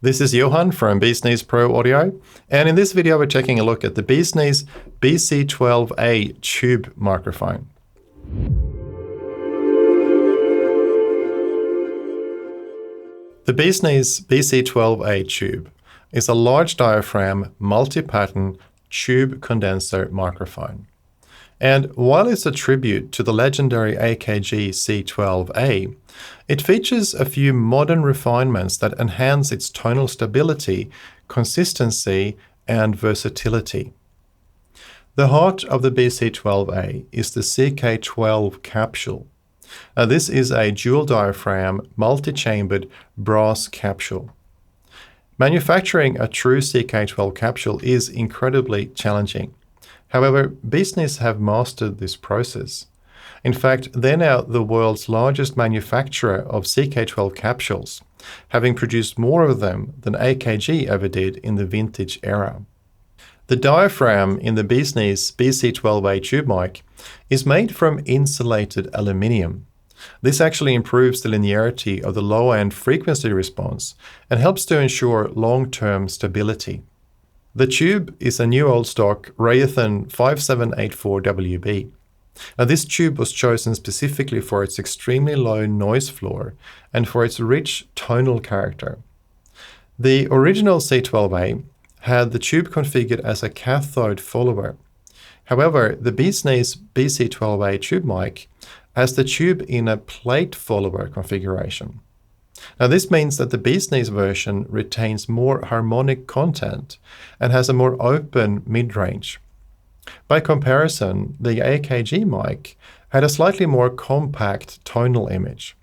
This is Johan from BeesNeez Pro Audio, and in this video we're taking a look at the BeesNeez BC12A Tube microphone. The BeesNeez BC12A Tube is a large diaphragm multi-pattern tube condenser microphone. And while it's a tribute to the legendary AKG C12A, it features a few modern refinements that enhance its tonal stability, consistency, and versatility. The heart of the BC12A is the CK12 capsule. This is a dual diaphragm, multi-chambered brass capsule. Manufacturing a true CK12 capsule is incredibly challenging. However, BeesNeez have mastered this process. In fact, they're now the world's largest manufacturer of CK12 capsules, having produced more of them than AKG ever did in the vintage era. The diaphragm in the BeesNeez BC12A tube mic is made from insulated aluminium. This actually improves the linearity of the low-end frequency response and helps to ensure long-term stability. The tube is a new old stock Raytheon 5784WB. Now, this tube was chosen specifically for its extremely low noise floor and for its rich tonal character. The original C12A had the tube configured as a cathode follower. However, the BeesNeez BC12A tube mic has the tube in a plate follower configuration. Now, this means that the BeesNeez version retains more harmonic content and has a more open mid-range. By comparison, the AKG mic had a slightly more compact tonal image.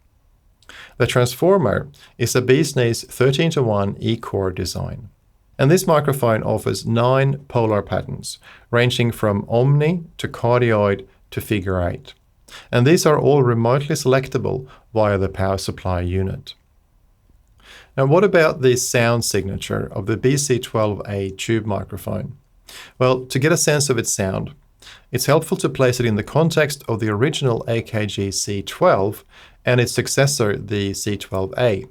The transformer is a BeesNeez 13:1 E-core design. And this microphone offers 9 polar patterns, ranging from omni to cardioid to figure 8. And these are all remotely selectable via the power supply unit. Now, what about the sound signature of the BC12A tube microphone? Well, to get a sense of its sound, it's helpful to place it in the context of the original AKG C12 and its successor, the C12A.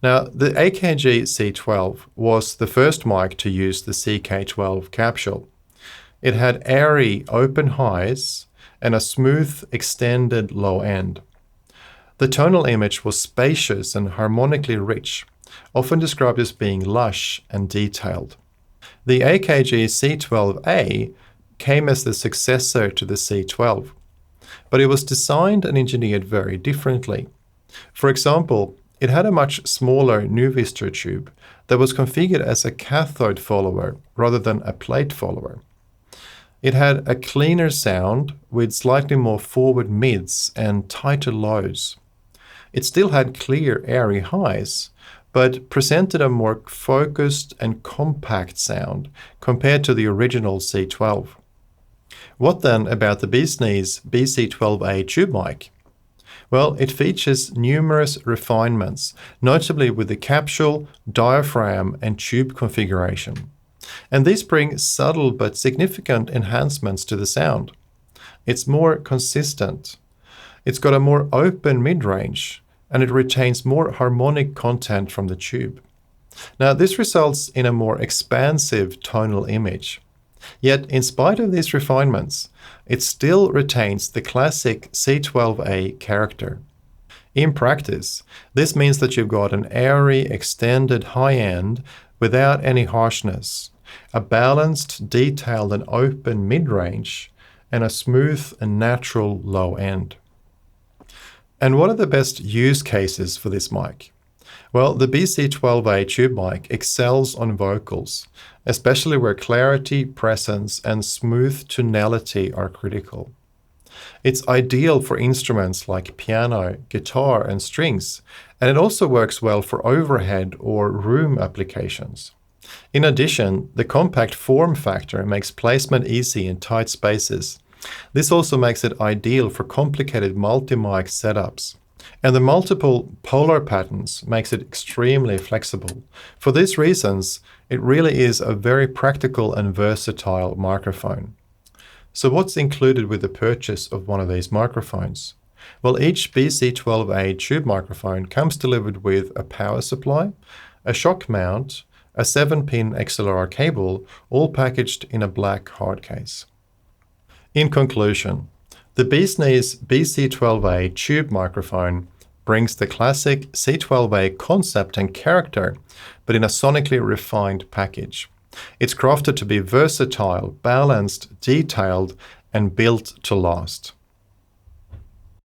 Now, the AKG C12 was the first mic to use the CK12 capsule. It had airy open highs and a smooth extended low end. The tonal image was spacious and harmonically rich, often described as being lush and detailed. The AKG C12A came as the successor to the C12, but it was designed and engineered very differently. For example, it had a much smaller Nuvistor tube that was configured as a cathode follower rather than a plate follower. It had a cleaner sound with slightly more forward mids and tighter lows. It still had clear, airy highs, but presented a more focused and compact sound compared to the original C12. What then about the BeesNeez BC12A tube mic? Well, it features numerous refinements, notably with the capsule, diaphragm, and tube configuration. And these bring subtle but significant enhancements to the sound. It's more consistent. It's got a more open mid-range, and it retains more harmonic content from the tube. Now, this results in a more expansive tonal image. Yet, in spite of these refinements, it still retains the classic C12A character. In practice, this means that you've got an airy, extended high end without any harshness, a balanced, detailed, and open mid-range, and a smooth and natural low end. And what are the best use cases for this mic? Well, the BC12A tube mic excels on vocals, especially where clarity, presence, and smooth tonality are critical. It's ideal for instruments like piano, guitar, and strings, and it also works well for overhead or room applications. In addition, the compact form factor makes placement easy in tight spaces. This also makes it ideal for complicated multi-mic setups. And the multiple polar patterns makes it extremely flexible. For these reasons, it really is a very practical and versatile microphone. So what's included with the purchase of one of these microphones? Well, each BC12A tube microphone comes delivered with a power supply, a shock mount, a 7-pin XLR cable, all packaged in a black hard case. In conclusion, the BeesNeez BC12A Tube microphone brings the classic C12A concept and character, but in a sonically refined package. It's crafted to be versatile, balanced, detailed, and built to last.